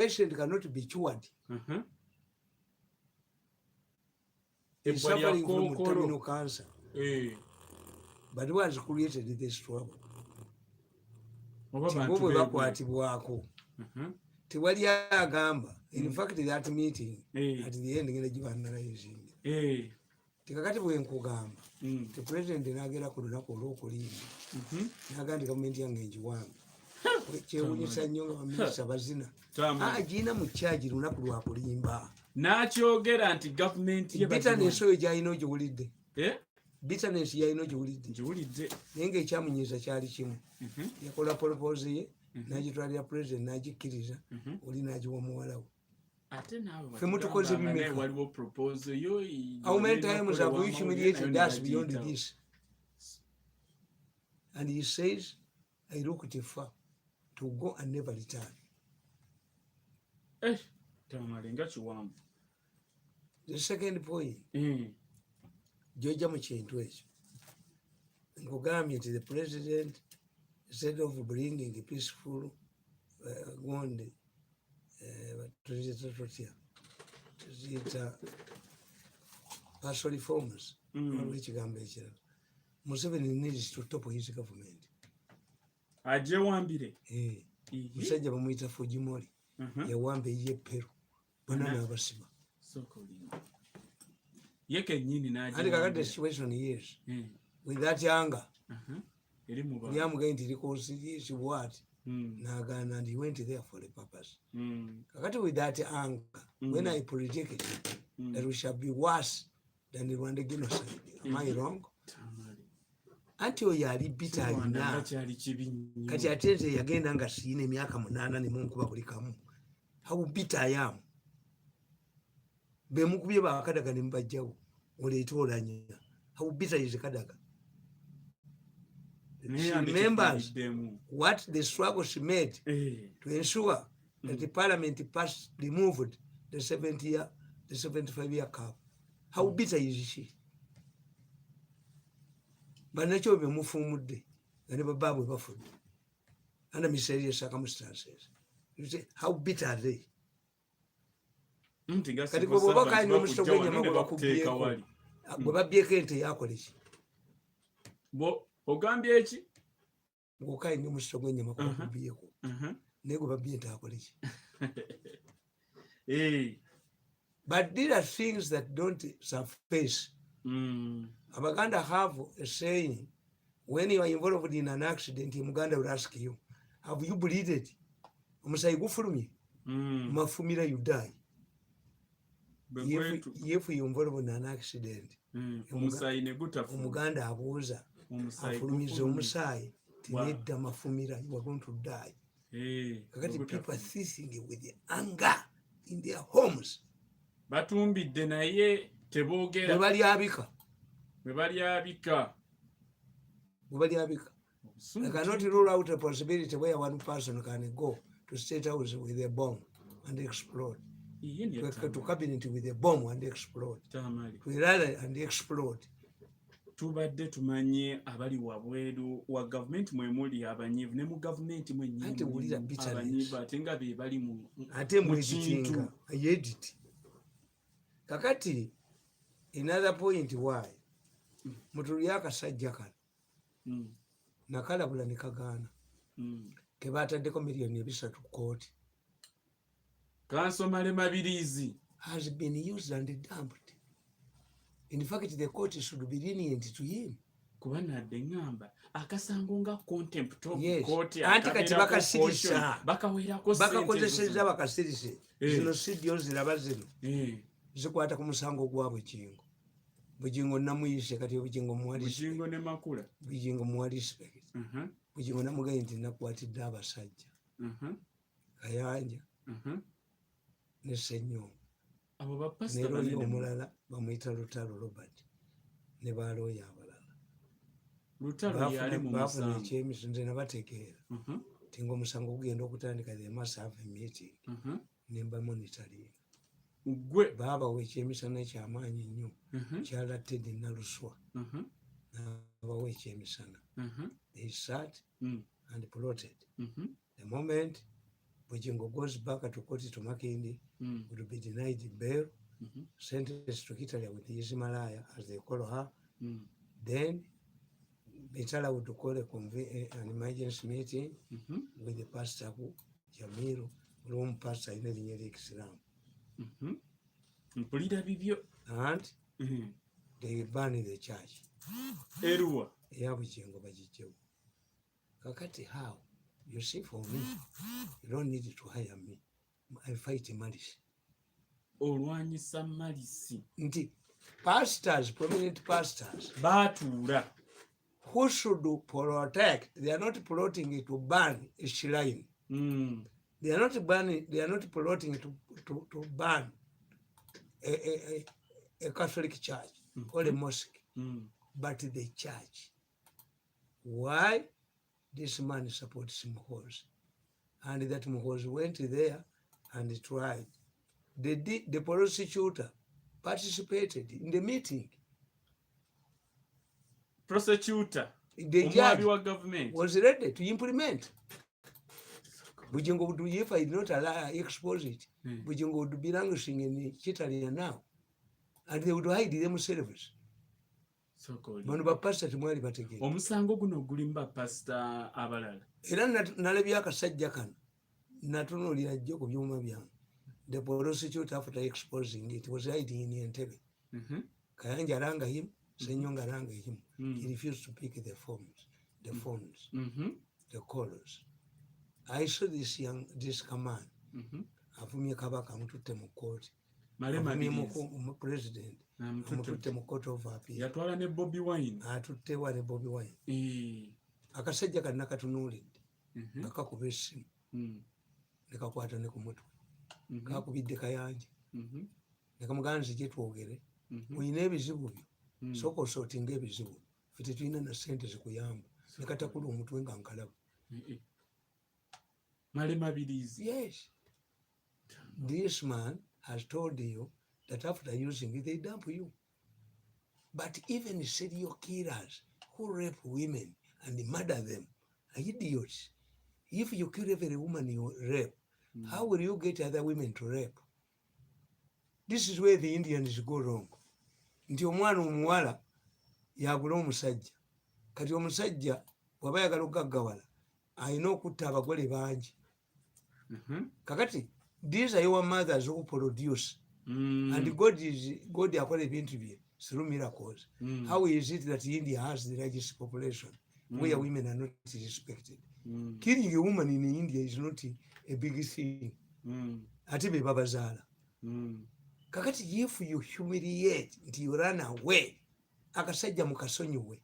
patient cannot be cured. He's suffering from terminal cancer. But who has created this trouble? Tibowe bakwatibwako. Tewali agamba. In fact, that meeting at the end ngene giba analyzing. Tikakati bwe nkugamba. The president nagera ku lunaku olw'okulimba. Nagandi gavumenti yange njiwambe. Kyewunyisa nnyo nga baminisita bazina. Agina mu charge lunaku lwa kulimba. N'akyogera nti gavumenti ye bitterness oyo gy'alina ogiwulidde. Bitterness yalina ogiwulidde. Ngiwulidde. Naye ng'ekyamunyiza kyali kimu. Yakola propose ye n'agitwalira president n'agikkiriza oli n'agiwa muwala we. Ate naawe ffe mutukoze bimeka. Waliwo propose yo. How many times have we humiliated us beyond this? And he says, I looked far to go and never return. Tamale nga kiwambu. The second point. Jojja mu kintu ekyo. Nkugambye nti the president, instead of bringing a peaceful gonde tuzita partial reforms waliwo ekigambo ekirala. Museveni needs to top his government. Agyewambire. Musajja bamuyita Fujimori. Yawamba ye Peru. Bonna n'abasiba. And the situation is with that anger. Liam going to reconcile what? Nagan, and he went there for a purpose. With that anger, when I predict it, that we shall be worse than the Rwanda genocide. Am I wrong? Until you are bitter now. Kati ateze yagenda nga sine miaka 8 ne munkuba buli kamu. How bitter I am. Bemukubye bakadaga ne mbajjawo. Oleetolanya. How bitter is Kadaga? She remembers what the struggle she made to ensure that the parliament removed the 75-year cap. How bitter is she? But nacho be mufumudde ne bababwe bafudde under mysterious circumstances. You say, how bitter are they? Kati gobo bakanye omusito gwenyama bakubyeko. Gwe babyeko ente yakole ki? Bo ogambye eki? Ngokanye omusito gwenyama bakubyeko. Ne gwe babye ente yakole ki? But these are things that don't surface. Abaganda have a saying, when you are involved in an accident, Uganda will ask you, have you bleeded? Omusayi gufulumye. Mafumira you die. If you involved in an accident, Umuganda abuuza afulumiza omusayi tinedda mafumira, you are going to die. Kakati people seething with the anger in their homes. Batumbidde naye teboogera. Bwe bali abika. I cannot rule out a possibility where one person can go to State House with a bomb and explode. To cabinet with a bomb and explode. To rally and explode. Tubadde tumanye abali wabweru wa government mwemuli abanyivu ne mu government mwenyini abanyivu atenga be bali mu ate mwekitinga ayedit. Kakati another point why mutuli akasajja kano nakalabula ne kagaana ke bataddeko miliyoni 3 kooti. Kansomale Mabirizi has been used and dumped. In fact, the court should be lenient to him. Kubana dengamba akasango nga contempt of court anti kati bakasirisa bakawerako bakakozeseza bakasirise zino sidio ziraba zino zikwata ku musango gwabwe kingo bujingo namuyise kati bujingo mwali bujingo ne makula bujingo mwali respect bujingo namugaye nti nakwatidde abasajja Kayanja ne Senyo abo bapasta bane omulala bamuyita Lutalo Robert ne baloya abalala Lutalo yali mu musango ekyemisinde nze nabategeera tingo musango kugenda okutandika the must have a meeting nemba monitoring gwe baba wekyemisana kyamaanyi nnyo kyalattedde naluswa baba wekyemisana they sat and plotted the moment Bujingo goes back to court to Makindi, would be denied bail, sentenced to Italia with his Malaya, as they call her. Then Mitala would call an emergency meeting with the pastor, Jamiru, Rome pastor in the Islam. And they banned the church. Kakati, how? You see, for me, you don't need to hire me. I fight malice. Indeed, pastors, prominent pastors, who should protect, they are not plotting to ban a shrine. They are not plotting to ban a Catholic church or a mosque, but the church. Why? This man supports Muhoozi, and that Muhoozi went there and tried. The prosecutor participated in the meeting. Prosecutor, the judge was ready to implement. Bujingo would be, if I did not allow expose it, Bujingo would be languishing in Italy now, and they would hide themselves. Omusango guno gulimba pastor abalala. Era nalabye akasajja kano natunuulira jjo ku byuma byange. The prosecutor, after exposing it, was hiding in Entebbe. Kayanja aranga him, Senyonga aranga him. He refused to pick the phones, the callers. I saw this command. Afumye kabaka amututte mu court. Afumye president. Amututte mu court of appeal. Yatwala ne Bobby Wine. Atutte wa ne Bobby Wine. Akasajja kanna katunuulidde. Nga kakuba essimu. Ne kakwata ne ku mutwe. Kakubidde kayanja. Ne kamugamba nzije twogere. Oyina ebizibu byo. Sooka osootinga ebizibu. Ffe tetulina na ssente zikuyamba. Ne katakula omutwe nga nkalaba. Yes. This man has told you that after using it, they dump you. But even serial killers who rape women and murder them are idiots. If you kill every woman you rape, how will you get other women to rape? This is where the Indians go wrong. Nti omwana omuwala yagula omusajja. Kati omusajja waba yagala okugaggawala alina okutta abagole bangi. Kakati, these are your mothers who produce. And God akola ebintu bye through miracles. How is it that India has the largest population where women are not respected? Killing a woman in India is not a big thing. Ate be babazaala. Kakati, if you humiliate, you run away, akasajja mukasonyiwe.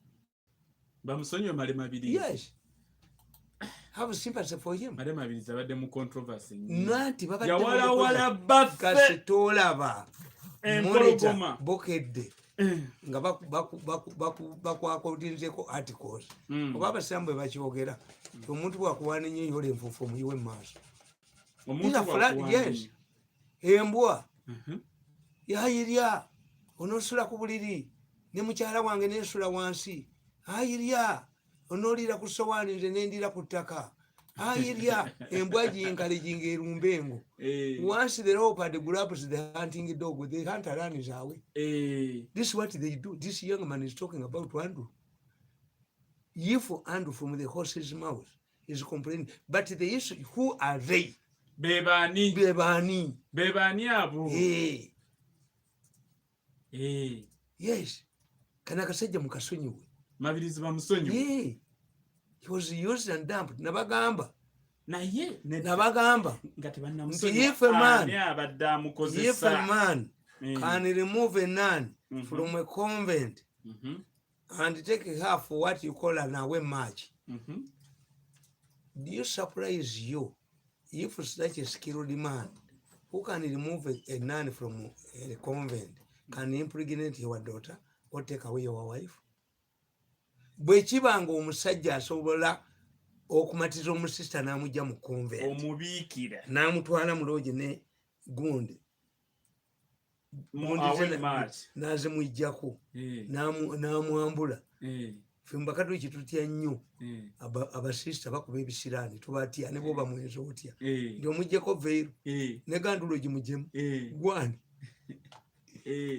Bamusonyiwe Malemabirizi. Yes. Have sympathy for him. Malemabirizi abadde mu controversy. Nanti babadde yawalawala baffe. Kasitolaba. Empologoma. Bokedde. Nga bakwakodinzeko articles. Oba abasiramu bwe bakyogera. Omuntu bwakuwaana nnyo yola enfuufu omuyiwe mu maaso. Yes. Embwa. Yayirya. Onoosula ku buliri. Ne mukyala wange neesula wansi. Ayirya. Onoolira ku sowaani nze nendira ku ttaka. Ayirya. Embwa ginkale gingeerumba engo. Once the leopard grabs the hunting dog, the hunter runs away. This is what they do. This young man is talking about Andrew. If Andrew from the horse's mouth is complaining, but the issue, who are they? Bebani. Bebani abo. Yes. Kanakasajja mukasonyiwe. Mabirizi bamusonyiwe. He was used and dumped. Nabagamba. Nabagamba. If a man can remove a nun from a convent and take her for what you call an away march, do you surprise you if such a skilled man who can remove a nun from a convent can impregnate your daughter or take away your wife? Bwe kibanga omusajja asobola okumatiza omusista n'amujja mu convent, omubiikira n'amutwala mu loogi ne gundi n'azimwijjako n'amwambula, fimba katoliki tutya nnyo abasista bakuba ebisiraani tubatya ne boba mwezi otya ndio mujjeko veero ne gandulo gimujemu gwani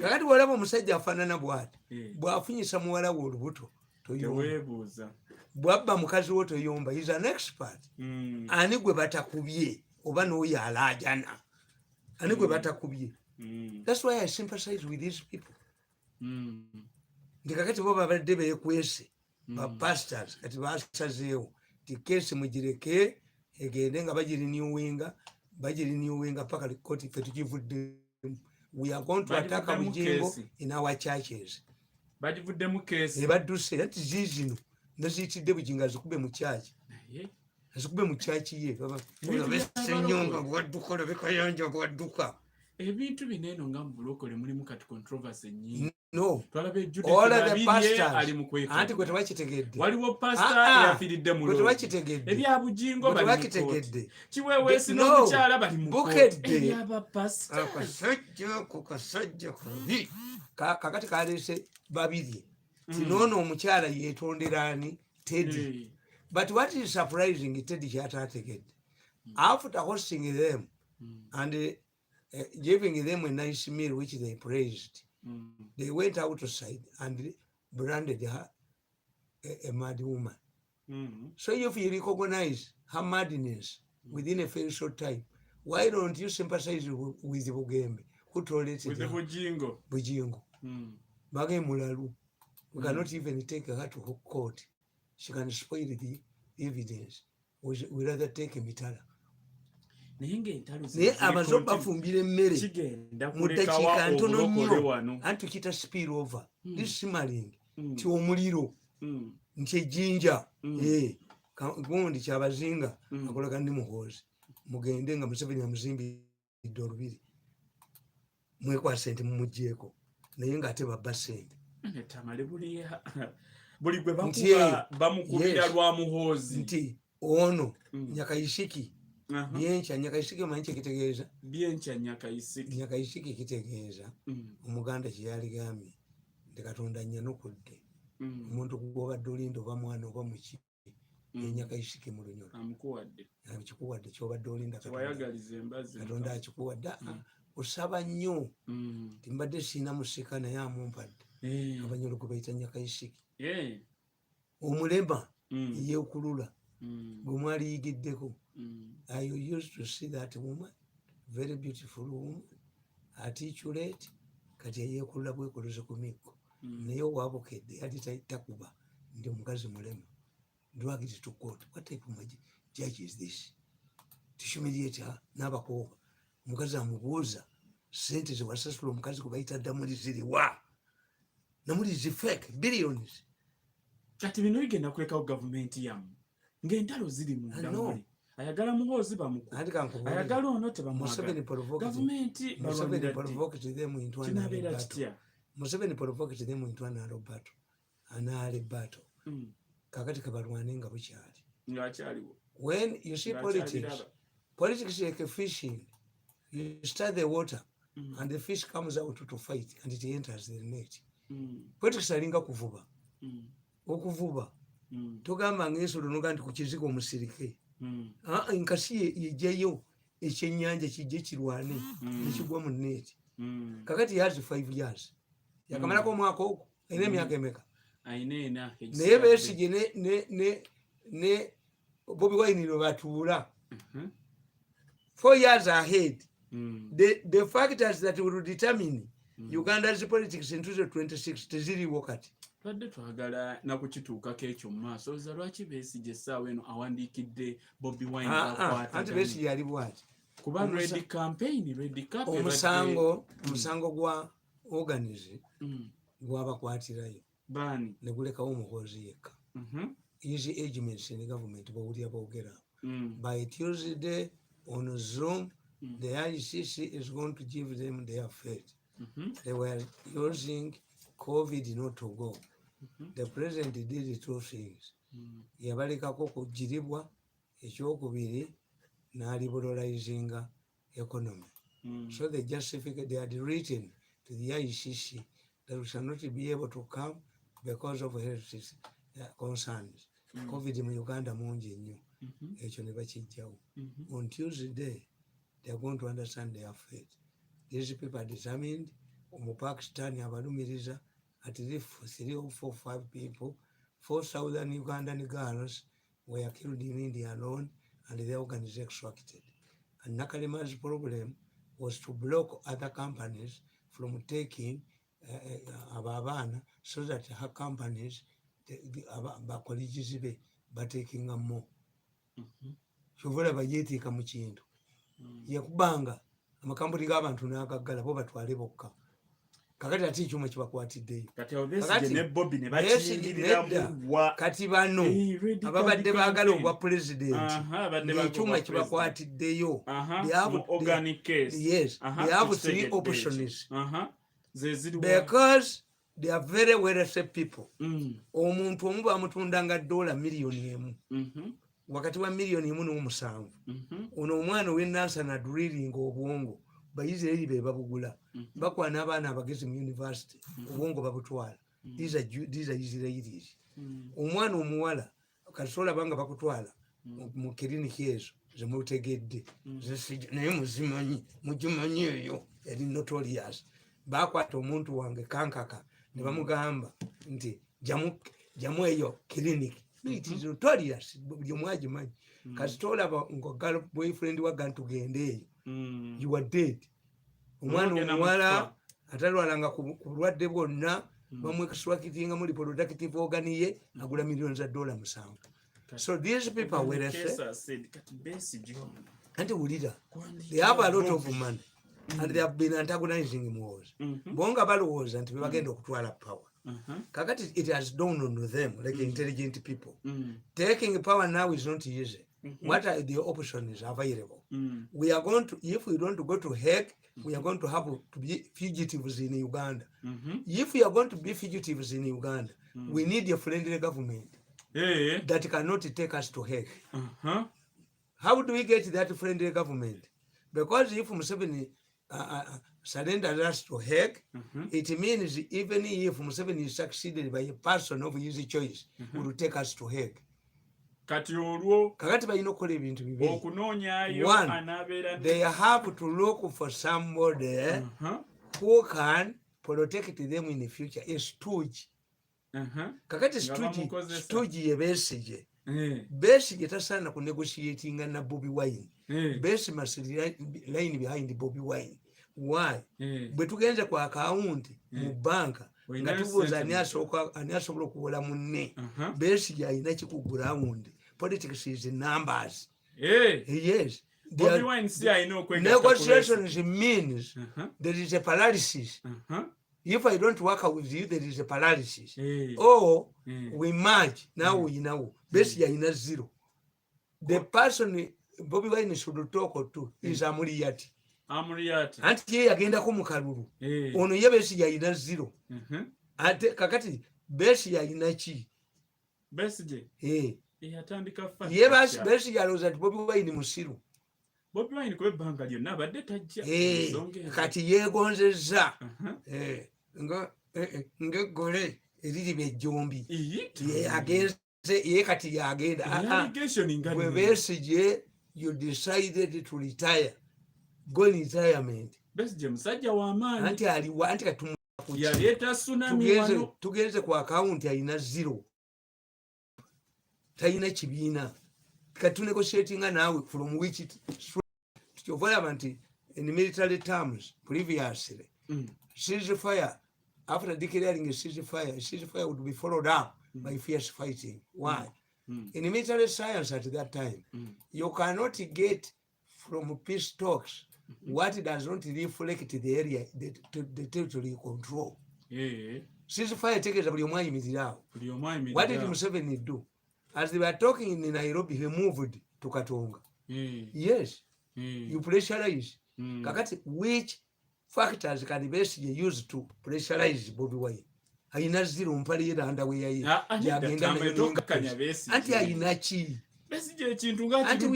kakati walaba omusajja afaanana bw'ati bw'afunyisa muwala we olubuto toyomba bwabba mukazi wo toyomba is an expert ani gwe batakubye oba n'oyo alaajana ani gwe batakubye that's why I sympathize with these people ndi kakati bo babadde beekwese bapastors kati basazeewo ti keesi mugireke egende nga bagiriniwinga paka koti fe tukivudde we are going to attack Lugendo in our churches bagivuddemu keesi ebadduse ati ziizino naziyitidde bujinga zikube mu kyaki azikube mu kyaki ye senyonga bwadduka olabekayanja bwadduka ebintu bineeno nga mu bulokole mulimu kati controversy nyingi no twalaba all of the pastors ali mu kweka anti gwe tebakitegedde waliwo pastor yafiridde mu gwe tebakitegedde ebyabujingo bali tebakitegedde kiweweesi n'omukyala bali mu bukedde ebyabapastor kasajja kabi kakati kaleese babiri tinoono omukyala yeetonderaani Teddy but what is surprising Teddy kyataategedde after hosting them and giving them a nice meal which they praised they went outside and branded her a mad woman so if you recognize her madness within a very short time why don't you sympathize with Bugembe who told it with the Bujingo Bage Mulalu we cannot even take her to court she can spoil the evidence we rather take a mitala naye abazo bafumbira emmere mu ddakiika ntono nnyo anti tukiyita spill over this simmering nti omuliro nti ejjinja gundi kyabazinga akoleka ndi muhoozi mugende nga Museveni amuzimbidde olubiri mwekwasa ente mumugjeeko naye ng'ate babba ssente Tamale buli gwe bamukubira lwa muhoozi nti ono Nyakayishiki byencha Nyakayishiki manyi kitegeeza byencha Nyakayishiki kitegeeza omuganda kyeyaligambye nti Katonda annyanukudde omuntu gw'obadde olinda oba mwana oba muki Nyakayishiki mu lunyolo kikuwadde kyobadde olinda Katonda akikuwadde osaba nnyo timbadde siina musika naye amumpadde abanyolo gwe bayita Nyakayishiki omulema yeekulula gwe mwaliyigiddeko I used to see that woman very beautiful woman articulate kati yeekulula bwekuluze ku mikko naye owabukedde yali takuba ndi omukazi mulema dragged to court what type of judge is this to humiliate her n'abakooba omukazi amubuuza sente zewasasula omukazi kwe bayita ddamuli ziriwa namuli zi fake billions kati bino bigenda kulekawo gavumenti yamu ng'entalo ziri munda ayagala muhoozi ayagala ono tebamwagala gavumenti Museveni provoked them into an anale battle kakati kabalwane nga bukyali when you see politics like fishing you start the water and the fish comes out to fight and it enters the net politics alinga kuvuba okuvuba togamba ng'ensolo noga nti ku kizigo omusirike enkasi yejjayo ekyennyanja kijje kirwane nekigwa mu neeti kakati yazi 5 years yakamalako omwaka ogwo ayina emyaka emeka naye Besigye ne Bobi Wine batuula 4 years ahead the factors that will determine Uganda's politics into the 26 teziriwo kati twadde twagala nakukituukako ekyo mu maaso oza lwaki Besigye essaawa eno awandiikidde Bobi Wine anti Besigye yali bwati kuba red campaign omusango gwa organize gwabakwatirayo bani negulekawo omuhoozi yekka easy agents in government bawulira boogera by Tuesday on Zoom the ICC is going to give them their fate they were using COVID not to go the president did 2 things yabalekako kujiribwa ekyokubiri n'aliberalizinga economy so they justified they had written to the ICC that we shall not be able to come because of health concerns. COVID in Uganda mungi nnyo. Ekyo ne bakijjawo. On Tuesday, they are going to understand their fate. These people are determined. Pakistan abalumiriza at least 3 or 4 5 people. 4 southern Ugandan girls were killed in India alone, and their organs extracted. And Nakalima's problem was to block other companies from taking Ababana, so that her companies, the colleges, are taking more. Shovola bayetika mu kintu. Yakubanga amakampuni g'abantu n'agaggala bo batwale bokka. Kakati ati ikyuma kibakwatiddeyo. Kati ne Bobby ne bakiyingiriramu kati bano ababadde baagala obwa pulezidenti ekyuma kibakwatiddeyo. Organic case. Yes, they have 3 options. Because they are very wealthy people. Omuntu omu bamutundanga $1 million. Wakati wa $1 million. Ono omwana w'enansa na drilling obwongo bayizirayiri be babugula. Bakwana abaana abagezi mu university obwongo babutwala. These are Israelis. Omwana omuwala kasola banga bakutwala mu kiriniki ezo zemutegedde naye muzimanyi mugimanyi eyo yali notorious. Bakwata omuntu wange kankaka ne bamugamba nti jamu eyo kiriniki. It is notorious. Yomwagimanyi kasitola ngo boyfriend wa gantugende eyo. You are dead. Omwana omuwala atalwalanga ku bulwadde bwonna bamwekiswakitinga muri productive organ ye agula millions of dollars. So these people were and they have a lot of money and they have been antagonizing wars. Bonga balowooza nti bagenda okutwala power. Kakati it has dawned on them like intelligent people. Taking power now is not easy. What are the options available? We are going to, if we don't go to Hague, we are going to have to be fugitives in Uganda. If we are going to be fugitives in Uganda, we need a friendly government that cannot take us to Hague. How do we get that friendly government? Because if Museveni surrenders us to Hague, it means even if Museveni is succeeded by a person of his choice, will take us to Hague. Kakati balina okukola ebintu bibiri. One, they have to look for somebody who can protect them in the future. A stooge. Kakati stooge ye Besigye. Besigye tasaana ku negotiatinga na Bobi Wine. Besigye must line behind Bobi Wine. Why? Bwe tugenze ku account mu banka nga tubuuza ani asobola okuwola munne. Besigye alina kikugula wundi. Politics is in numbers. Yes. Bobi Wine see I know negotiations means there is a paralysis. If I don't work out with you, there is a paralysis. Or we merge. Now we know. Basically in a zero. The person Bobi Wine should talk to is Amuriati. Anti ye agenda ko mukalulu. Ono ye Besigye ina zero. Ate kakati Besigye ina chi? Besigye. Yatandika fast. Ye Besigye aloza ati Bobi Wine musiru. Bobi Wine kwe banga lyonna abadde tajja. Kati yeegonzezza. Ngegole eriri bejjombi. Ye agenze ye kati yagenda. Bwe Besigye you decided to retire. Go in retirement. Besigye musajja wa maanyi. Anti katumu yaleeta tsunami wano. Tugenze ku account alina zero. Tayina kibiina. Kati negotiatinga naawe from which tukyovulaba nti in military terms previously ceasefire, after declaring a ceasefire would be followed up by fierce fighting. Why? In military science at that time, you cannot get from peace talks what does not reflect the area, the territory you control. Ceasefire tegeeza buli omu ayimirirawo. What did Museveni do? As they were talking in Nairobi, he moved to Katonga. Yes. You pressurize. Kakati, which factors can Besigye use to pressurize Bobi Wine? Ayina zero mpali yeda underwear ye. Jagenda na anti ayina chi. Besigye ekintu ngaki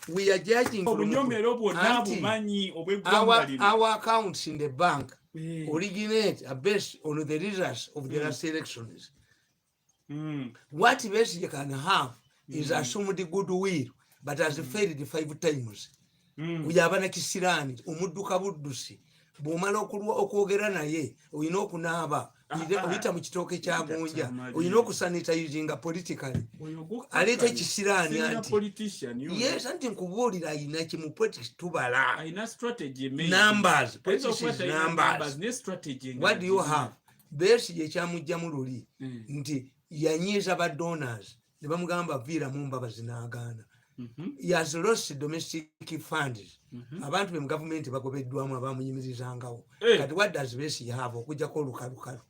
we are judging our accounts in the bank originate are based on the results of the last elections. What Besigye can have is assumed goodwill, but has failed 5 times. Uyabana kisirani, omudduka buddusi. Bw'omala okwogera naye olina okunaaba oyita mu kitooke kya gonja olina okusanitizinga politically aleeta ekisiraani anti yes anti nkubuulira ayina kimu politics tubala numbers what do you have Besigye ekyamugjamu luli nti yanyiiza ba donors ne bamugamba viiramu mbabazi n'agaana. He has lost domestic funds. Abantu be mu government bagobeddwamu abamuyimirizangawo. Kati what does Besigye have okujjako olukalukalu?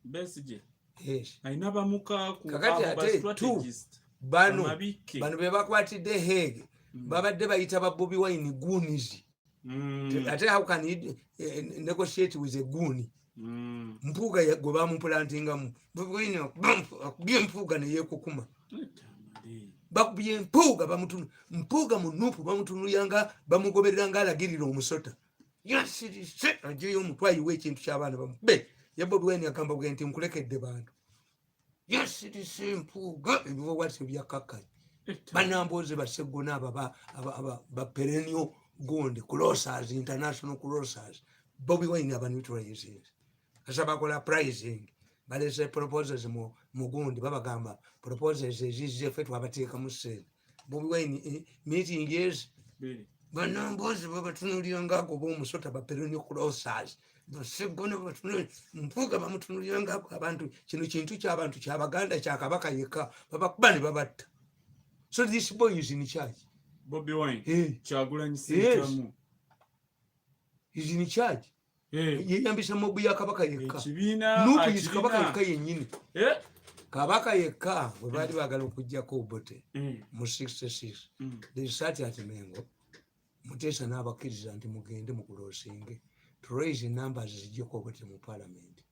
Besigye. Yes. Ayina bamuka ku strategist. Bano be bakwatidde Hague. Babadde bayita ba Bobi Wine goonies. Ate how can he negotiate with a goonie? Mpuga gwe bamupulantingamu. Bobi Wine akubye mpuga ne yeekukuma. Bakubye mpuga bamutunu mpuga munupu bamutunuyanga bamugobereranga alagirira omusota yasirise agiyo omutwayi w'ekintu ky'abaana bamube ye Bobi Wine agamba bwe nti nkulekedde bantu yasirise mpuga ebivo wati byakakkayi banamboze basegona ba perennial gonde crossers international crossers Bobi Wine abaneutralizing asabakola pricing balese proposals mu gundi babagamba proposals ezize fe twabateeka mu sente Bobi Wine meeting yes banambozi babatunulira ngako b'omusota ba perennial crossers basegona batunulira mpuga bamutunulira ngako abantu kino kintu ky'abantu ky'Abaganda kya Kabaka yekka babakuba ne babatta. So this boy is in charge. Bobi Wine Kyagulanyi Ssentamu is in charge. Yeyambisa mobu ya Kabaka yekka. Nupu yisi Kabaka yekka yennyini. Kabaka yekka bwe baali baagala okuggyako Obote mu 66 they started at Mengo Muteesa n'abakkiriza nti mugende mu kuloosinge to raise numbers zijjeko Obote mu parliament.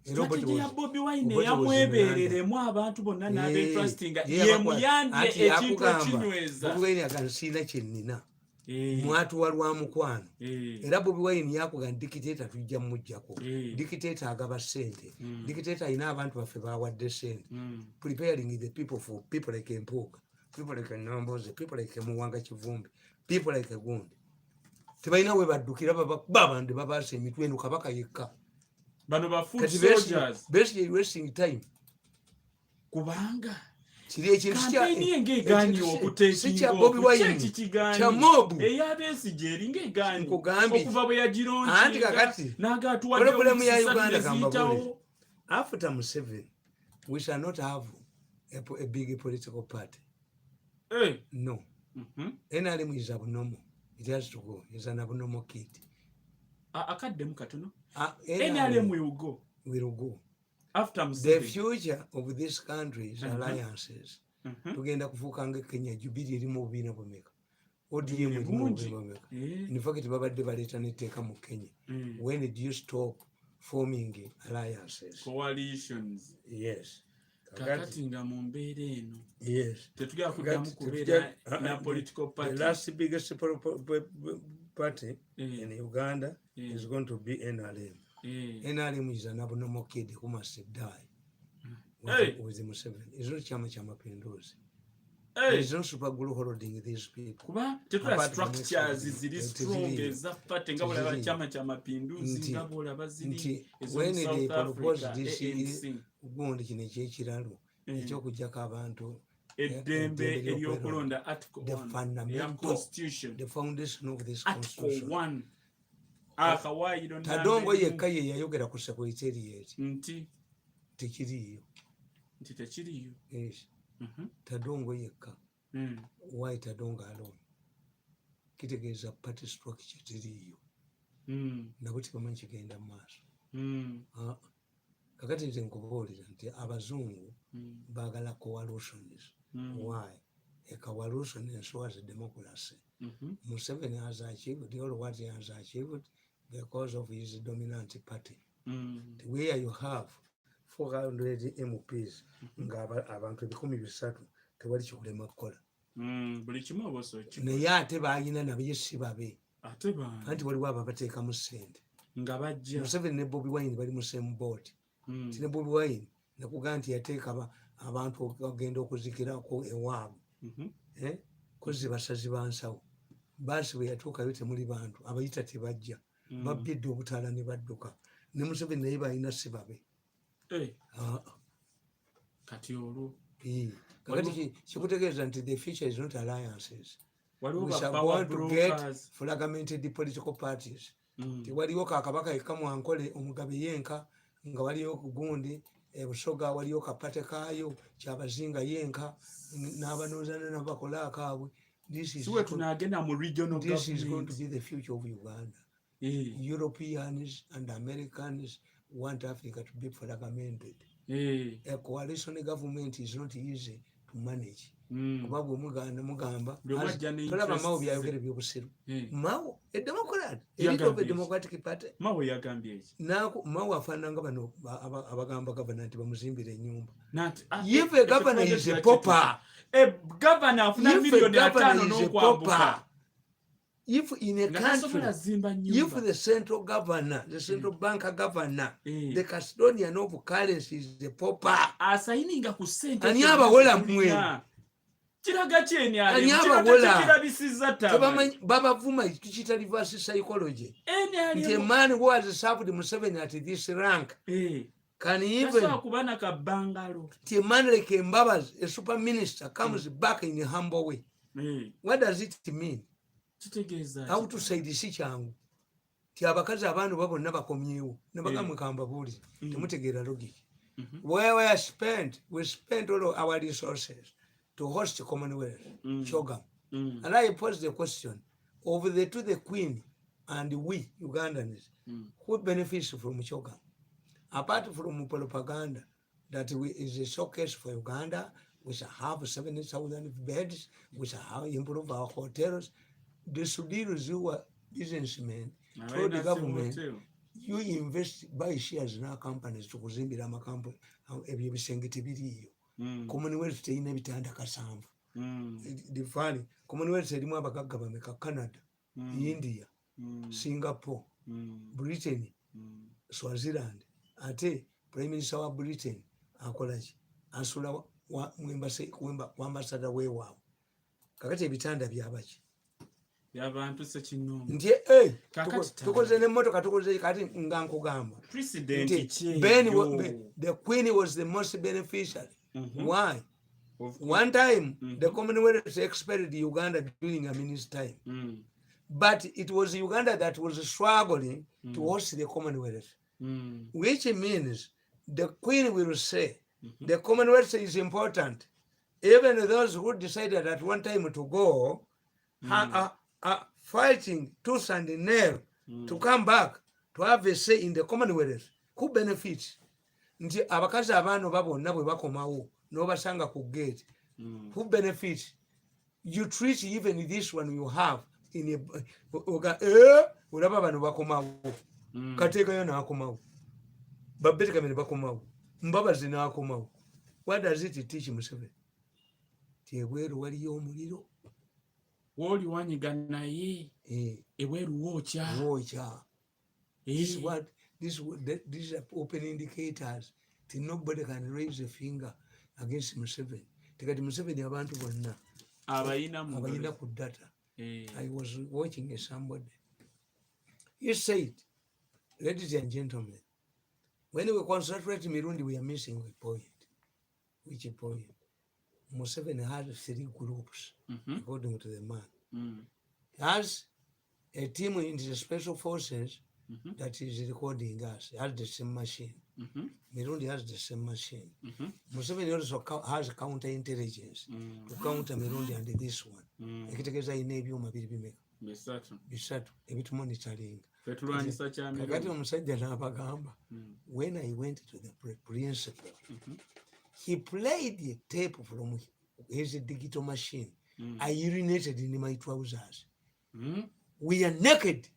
Strategy ya Bobi Wine yamwebereremu abantu bonna n'abetrustinga ye muyambye ekintu ekinyweza. Bobi Wine agansiina kyennina mwatu walwa mukwano era Bobi Wine yakuga dictator tujja mujjako dictator agaba sente dictator ayina abantu baffe bawadde sente preparing the people for people like Mpuga, people like Namboze, people like Muwanga Kivumbi, people like Gundi tebalina we baddukira babandi babaasa emitwe eno Kabaka yekka bano ba food soldiers. Besigye wasting time kubanga kiri ekintu kya Bobi Wine kya mobu eya Besigye eringa egaanyi nkugambye okuva bwe yagironda anti kakati n'agaatuwadde problemu ya Uganda kambabule after Museveni we shall not have a big political party. No. NRM is abnormal. It has to go. It's an abnormal kid. Akaddemu katono. NRM will go. Will go. After the future of this country's alliances tugenda kufuuka nga Kenya Jubilee erimu obubiina bwemeka ODM erimu obubiina bwemeka in fact babadde baleeta n'etteeka mu Kenya. When did you stop forming alliances coalitions? Yes. Kakati nga mu mbeera eno tetugenda kuddamu kubeera na political party. The last biggest party in Uganda is going to be NRM. NRM is an abnormal kid who must die with Museveni. It's not Chama Cha Mapinduzi. There's no super glue holding these people. Kuba tekula structures ziri strong eza party nga bola Chama Cha Mapinduzi nga bola baziri when they propose this ugundi kino ekyekiralo ekyokuggyako abantu eddembe eryokulonda article 1 the foundation of this constitution 1 Tadongo yekka ye yayogera ku secretariat nti tekiriyo. Yes. Tadongo yekka. Why Tadongo alone? Kitegeeza party structure tiriyo. Nabo tebamanyi kigenda mu maaso. Kakati nze nkubuulira nti abazungu baagala coalitions. Why? A coalition ensures democracy. Museveni has achieved all what he has achieved because of his dominant party. Where you have 400 MPs nga abantu 13 tewali kikulema kukola. Buli kimu obosoki. Naye ate balina nabye si babe. Anti waliwo ababateeka mu ssente. Nga bajja. Museveni ne Bobi Wine bali mu same boat. Ne Bobi Wine nekugaa nti yateeka abantu bagenda okuzikirako ewaabwe kozi basazi bansawo baasi bwe yatuukayo temuli bantu abayita tebajja babbidde obutaala ne badduka ne Museveni naye balina sibabe kati olwo kakati kikutegeeza nti the future is not alliances. We shall go to get fragmented political parties. Tewaliwo kakabaka ekamwankole omugabe yenka nga waliyo gundi Busoga waliyo kapate kaayo kyabazinga yenka n'abanoozana nabakola akaabwe. This is going to be the future of Uganda. Europeans and Americans want Africa to be fragmented. A coalition government is not easy to manage. Kuba bwe mugamba tolaba Mao byayogera ebyobusiru. Mao Democratic Party. Mao yagambye eki? Mao afaananga bano abagamba gavana nti bamuzimbire ennyumba. If a governor is a pauper, a governor afuna million 5 n'okwambuka. If in a country, if the central governor, the central bank governor, the custodian of currency is the pauper, asaininga ku sente ani abawola mmwe kiraga kyeni ali kirabisiza tabamanyi babavuma tukita reverse psychology. The man who has served Museveni at this rank can even kubana ka bangalo. The man like Mbabazi, a super minister, comes back in a humble way. What does it mean? How to say this kyangu ti abakazi abantu babonna bakomyewo nabagamwe kambabuli temutegeera logic. Where we spent all our resources to host the Commonwealth Chogam. And I posed the question over the Queen and we Ugandans who benefits from Chogam apart from propaganda that is a showcase for Uganda. We shall have 7,000 beds, we shall have improve our hotels. The Sudiros who were businessmen told the government, you invest, buy shares in our companies to kuzimbira amakampuni ebyebisengeti biriyo. Commonwealth teyina bitanda kasanvu. The funny Commonwealth erimu abagagga bameka Canada, India, Singapore, Britain, Swaziland. Ate Prime Minister wa Britain akola ki? Asula wambasada weewaawo. Kakati ebitanda byabaki? Yabantu se kinno. Nti tukoze n'emmotoka tukoze kati nga nkugamba. President the Queen was the most beneficiary. Why? One time the Commonwealth expelled Uganda during Amin's time. But it was Uganda that was struggling to host the Commonwealth. Which means the Queen will say the Commonwealth is important. Even those who decided at one time to go are fighting tooth and nail to come back to have a say in the Commonwealth. Who benefits? Nti abakazi abano babonna bwe bakomawo n'obasanga ku gate. Who benefits? You treat even this one you have in a ulaba bano bakomawo. Kateekayo n'akomawo. Babette Kamene bakomawo. Mbabazi n'akomawo. What does it teach Museveni? Ebweru waliyo omuliro. Woli wanyiga naye ebweru wookya. These are open indicators that nobody can raise a finger against Museveni. Tekati Museveni abantu bonna abayina ku data. I was watching somebody. He said, ladies and gentlemen, when we concentrate Mirundi, we are missing a point. Which point? Museveni has 3 groups, according to the man. He has a team in the special forces that is recording us. He has the same machine. Mirundi has the same machine. Museveni also has counterintelligence to counter Mirundi and this one. Ekitegeeza ayina ebyuma biri bimeka? Bisatu ebitumonitoringa. Kakati omusajja n'abagamba, when I went to the principal, he played the tape from his digital machine. I urinated in my trousers. We are naked.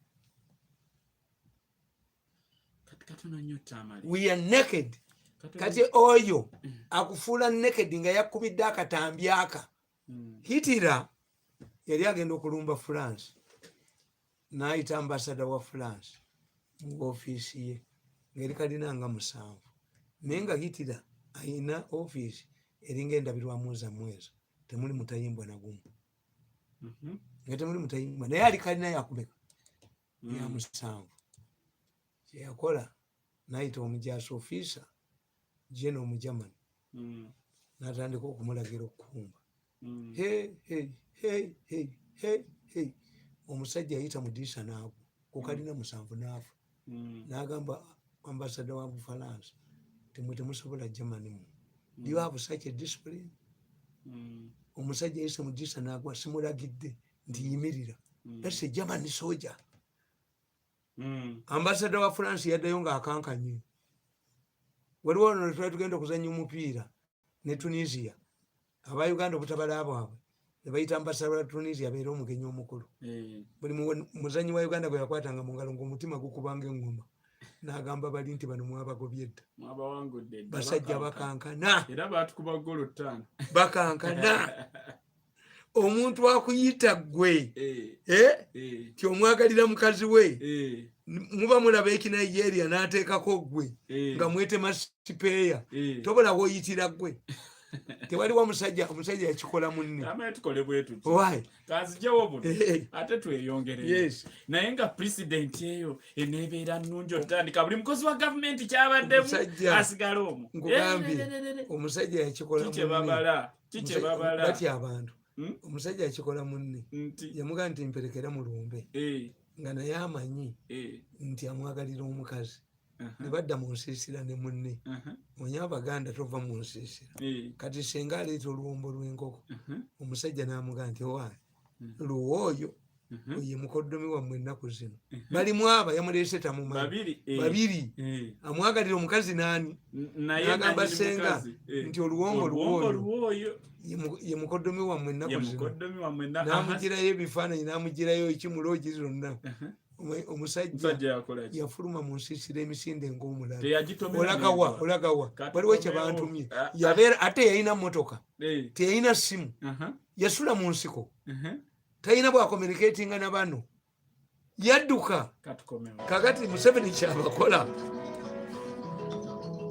We are naked. Kati oyo akufuula naked nga yakubidde akatambi aka. Hitira yali agenda okulumba France. N'ayita ambassador wa France mu ofiisi ye ngeri kalina nga 7. Naye nga Hitira ayina office eringa endabirwamu zammwezo temuli mutayimbwa nagumu nga temuli mutayimbwa naye ali kalina yakumeka ya 7 kyeyakola nayita omujaasi officer jeno omujamani natandika okumulagira okukumba omusajja yayita mudiisa naagwo kukalina 7 naafa nagamba ambasada wa Bufalansa temwe temusobola Germany mu you have such a discipline omusajja yayise mudiisa naagwa simulagidde nti yimirira that's a German soldier ambasada wa France yaddayo nga akankanye waliwo ono twali tugenda okuzanya omupiira ne Tunisia aba Uganda obutabala bwabwe ne bayita ambasada wa Tunisia abeera omugenyi omukulu buli muzanyi wa Uganda gwe yakwatanga mu ngalo ng'omutima gukubanga engoma n'agamba bali nti bano mwabagobye dda basajja bakankana era batukuba golo 5 bakankana omuntu akuyita gwe ti omwagalira mukazi we muba mulaba ekinigeria n'ateekako gwe nga mwetema sipeeya tobola woyitira gwe tewaliwo omusajja yakikola munne kazijewo buno ate tweyongere naye nga president eyo enebeera nnungi otandika buli mukozi wa gavumenti kyabaddemu asigala omwo nkugambye omusajja yakikola kikyebabala batya abantu omusajja yakikola munne yamugamba nti mperekera mu lumbe nga naye amanyi nti amwagalira omukazi ne badda mu nsiisira ne munne onye Abaganda tova mu nsiisira kati senga aleeta oluwombo lw'enkoko omusajja n'amugamba nti owaye luwooyo ye mukoddomi wammwe ennaku zino balimu aba yamuleese babiri amwagalira omukazi naani n'agamba senga nti oluwombo luwooyo ye mukoddomi wammwe ennaku zino n'amugirayo ebifaananyi n'amugirayo ekimulogi zonna omusajja yafuluma mu nsiisira emisinde ng'omulala olagawa waliwo kyebantumye yabeera ate yalina motoka teyalina ssimu yasula mu nsiko talina bwakomeriketinga na bano yadduka kakati Museveni kyabakola